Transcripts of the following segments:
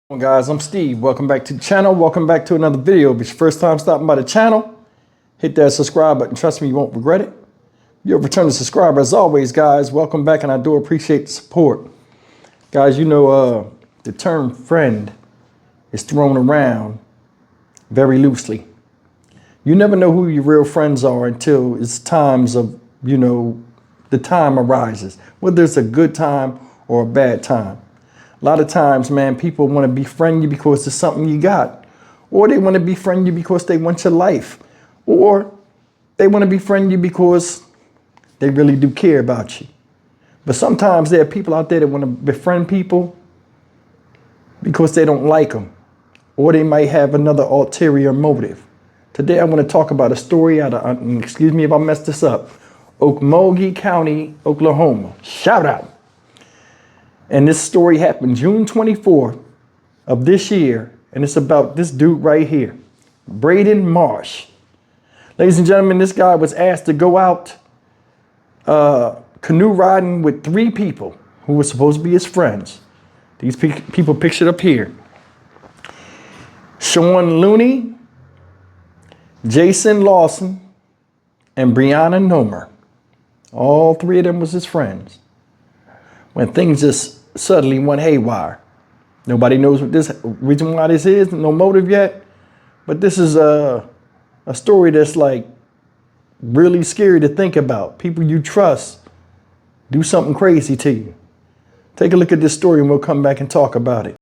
Well, guys, I'm Steve. Welcome back to the channel. Welcome back to another video. If it's your first time stopping by the channel, hit that subscribe button. Trust me, you won't regret it. You're a returning subscriber. As always, guys, welcome back, and I do appreciate the support. Guys, you know the term friend is thrown around very loosely. You never know who your real friends are until it's times of, the time arises, whether it's a good time or a bad time. A lot of times, man, people want to befriend you because it's something you got, or they want to befriend you because they want your life, or they want to befriend you because they really do care about you. But sometimes there are people out there that want to befriend people because they don't like them, or they might have another ulterior motive. Today, I want to talk about a story out of, excuse me if I messed this up, Okmulgee County, Oklahoma. Shout out. And this story happened June 24th of this year. And it's about this dude right here, Braden Marsh. Ladies and gentlemen, this guy was asked to go out canoe riding with 3 people who were supposed to be his friends. These people pictured up here. Sean Looney, Jason Lawson, and Brianna Nomer. All 3 of them was his friends. When things just suddenly went haywire. Nobody knows what this reason why this is, no motive yet. But this is a story that's like really scary to think about. People you trust do something crazy to you. Take a look at this story and we'll come back and talk about it.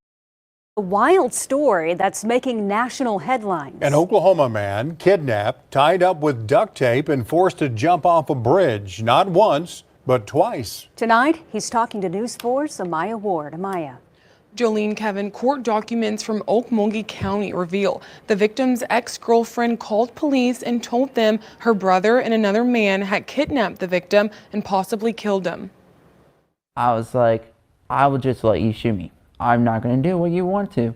A wild story that's making national headlines. An Oklahoma man kidnapped, tied up with duct tape, and forced to jump off a bridge, not once, but twice. Tonight, he's talking to News 4's Amaya Ward. Amaya. Jolene, Kevin, court documents from Okmulgee County reveal the victim's ex-girlfriend called police and told them her brother and another man had kidnapped the victim and possibly killed him. I was like, I will just let you shoot me. I'm not going to do what you want to.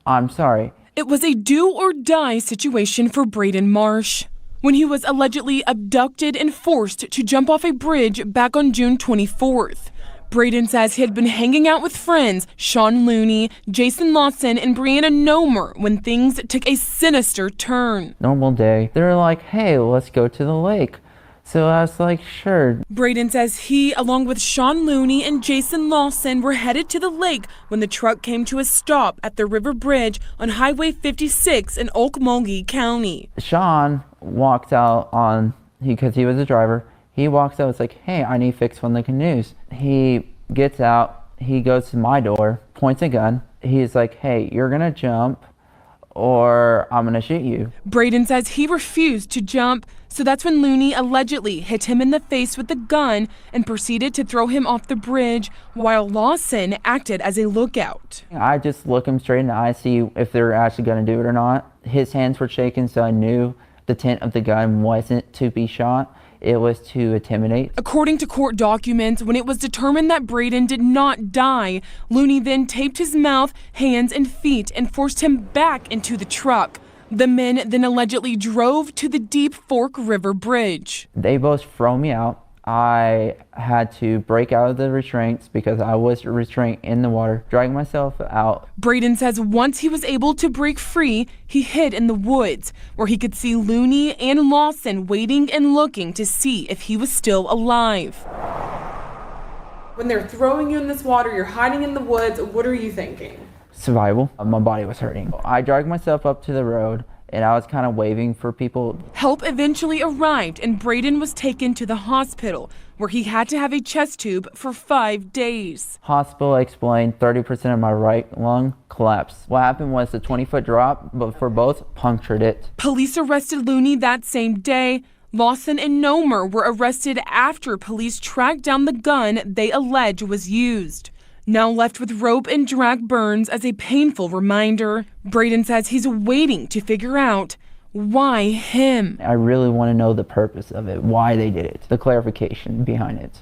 I'm sorry. It was a do or die situation for Braden Marsh when he was allegedly abducted and forced to jump off a bridge back on June 24th. Braden says he had been hanging out with friends Sean Looney, Jason Lawson, and Brianna Nomer when things took a sinister turn. Normal day. They were like, hey, let's go to the lake. So I was like, sure. Braden says he, along with Sean Looney and Jason Lawson, were headed to the lake when the truck came to a stop at the river bridge on Highway 56 in Okmulgee County. Sean walked out because he was a driver. He walks out, it's like, hey, I need fix one of the canoes. He gets out, he goes to my door, points a gun. He's like, hey, you're gonna jump or I'm gonna shoot you. Braden says he refused to jump, so that's when Looney allegedly hit him in the face with the gun and proceeded to throw him off the bridge, while Lawson acted as a lookout. I just look him straight in the eye, see if they're actually gonna do it or not. His hands were shaking, so I knew the intent of the gun wasn't to be shot. It was to intimidate. According to court documents, when it was determined that Braden did not die, Looney then taped his mouth, hands, and feet and forced him back into the truck. The men then allegedly drove to the Deep Fork River Bridge. They both threw me out. I had to break out of the restraints because I was restrained in the water, drag myself out. Braden says once he was able to break free, he hid in the woods where he could see Looney and Lawson waiting and looking to see if he was still alive. When they're throwing you in this water, you're hiding in the woods, what are you thinking? Survival. My body was hurting. I dragged myself up to the road and I was kind of waving for people. Help eventually arrived and Braden was taken to the hospital where he had to have a chest tube for 5 days. Hospital explained 30% of my right lung collapsed. What happened was the 20-foot drop, but for both, punctured it. Police arrested Looney that same day. Lawson and Nomer were arrested after police tracked down the gun they allege was used. Now left with rope and drag burns as a painful reminder, Braden says he's waiting to figure out why him. I really want to know the purpose of it, why they did it, the clarification behind it.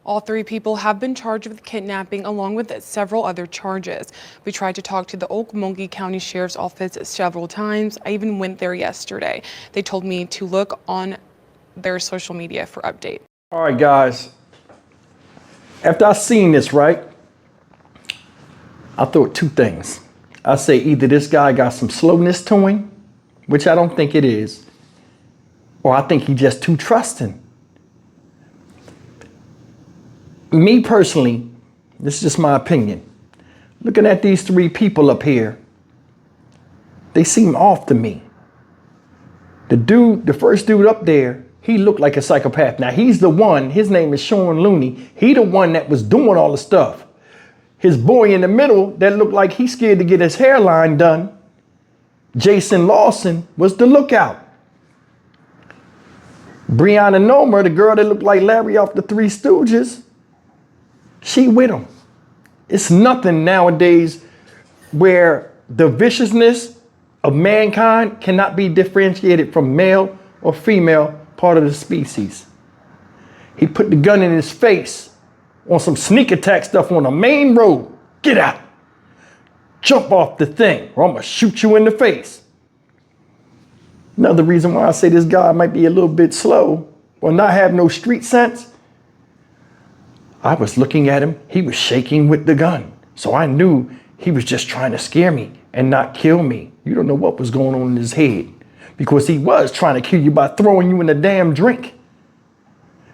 All 3 people have been charged with kidnapping along with several other charges. We tried to talk to the Okmulgee County Sheriff's Office several times. I even went there yesterday. They told me to look on their social media for updates. All right, guys. After I seen this, right, I thought two things. I say either this guy got some slowness to him, which I don't think it is, or I think he's just too trusting. Me personally, this is just my opinion. Looking at these three people up here, they seem off to me. The first dude up there, he looked like a psychopath. Now he's the one, his name is Sean Looney. He the one that was doing all the stuff. His boy in the middle that looked like he's scared to get his hairline done, Jason Lawson, was the lookout. Brianna Nomer, the girl that looked like Larry off the Three Stooges, she with him. It's nothing nowadays where the viciousness of mankind cannot be differentiated from male or female part of the species. He put the gun in his face on some sneak attack stuff on the main road. Get out. Jump off the thing or I'm gonna shoot you in the face. Another reason why I say this guy might be a little bit slow or not have no street sense. I was looking at him, he was shaking with the gun. So I knew he was just trying to scare me and not kill me. You don't know what was going on in his head because he was trying to kill you by throwing you in a damn drink.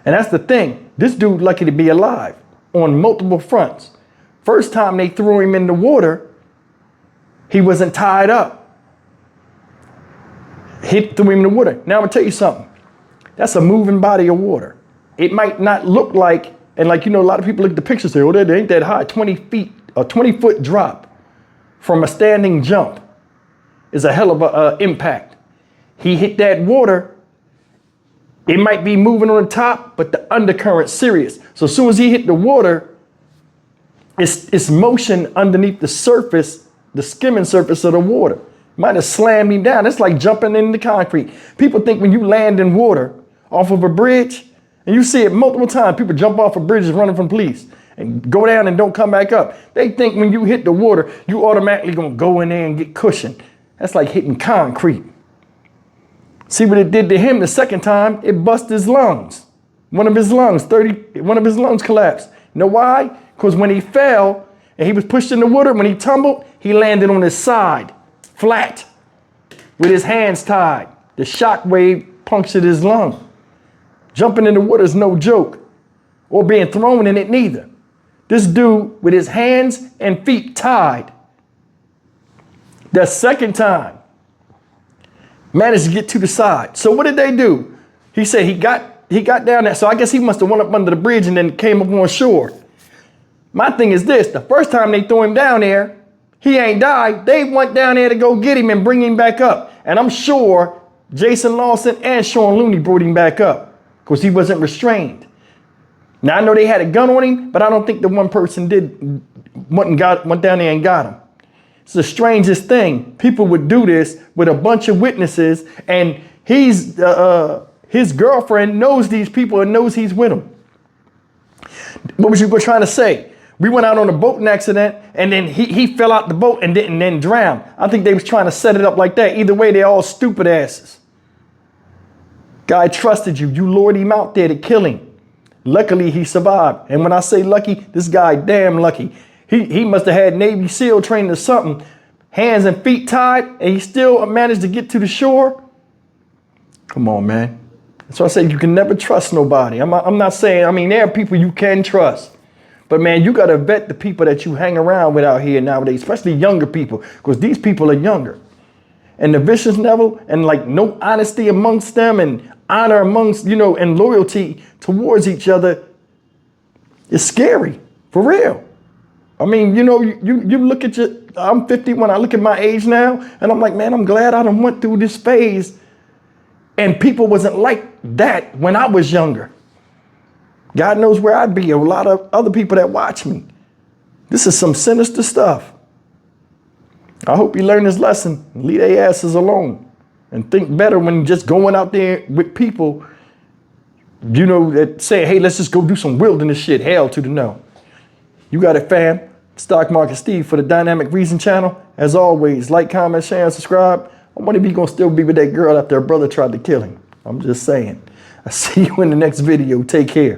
And that's the thing. This dude lucky to be alive on multiple fronts. First time they threw him in the water, he wasn't tied up. Threw him in the water. Now I'm gonna tell you something. That's a moving body of water. It might not look like, and like, you know, a lot of people look at the pictures and say, oh, that ain't that high. 20 feet, a 20-foot drop from a standing jump is a hell of a impact. He hit that water. It might be moving on the top, but the undercurrent's serious. So as soon as he hit the water, it's motion underneath the surface, the skimming surface of the water. Might have slammed him down. It's like jumping in the concrete. People think when you land in water off of a bridge, and you see it multiple times, people jump off of bridges running from police and go down and don't come back up. They think when you hit the water, you automatically gonna go in there and get cushioned. That's like hitting concrete. See what it did to him the second time? It busted his lungs. One of his lungs collapsed. You know why? Because when he fell and he was pushed in the water, when he tumbled, he landed on his side, flat, with his hands tied. The shock wave punctured his lung. Jumping in the water is no joke, or being thrown in it neither. This dude with his hands and feet tied, the second time, managed to get to the side. So what did they do? He said he got down there. So I guess he must have went up under the bridge and then came up on shore. My thing is this, the first time they threw him down there, he ain't died. They went down there to go get him and bring him back up. And I'm sure Jason Lawson and Sean Looney brought him back up because he wasn't restrained. Now I know they had a gun on him, but I don't think the one person went down there and got him. It's the strangest thing. People would do this with a bunch of witnesses, and his girlfriend knows these people and knows he's with them. What was you trying to say? We went out on a boating accident, and then he fell out the boat and then drowned. I think they was trying to set it up like that. Either way, they're all stupid asses. Guy trusted you. You lured him out there to kill him. Luckily, he survived. And when I say lucky, this guy damn lucky. He must have had Navy SEAL training or something. Hands and feet tied, and he still managed to get to the shore. Come on, man. That's why I say you can never trust nobody. I'm not saying, I mean, there are people you can trust. But man, you got to vet the people that you hang around with out here nowadays, especially younger people, because these people are younger. And the vicious level and like no honesty amongst them and honor amongst, you know, and loyalty towards each other is scary, for real. I mean, you know, you look at I'm 50 when I look at my age now, and I'm like, man, I'm glad I done went through this phase. And people wasn't like that when I was younger. God knows where I'd be, a lot of other people that watch me. This is some sinister stuff. I hope you learn this lesson and leave their asses alone and think better when just going out there with people, you know, that say, hey, let's just go do some wilderness shit. Hell to the no. You got it, fam. Stock Market Steve for the Dynamic Reason channel. As always, like, comment, share, and subscribe. I wonder if he's going to still be with that girl after her brother tried to kill him. I'm just saying. I'll see you in the next video. Take care.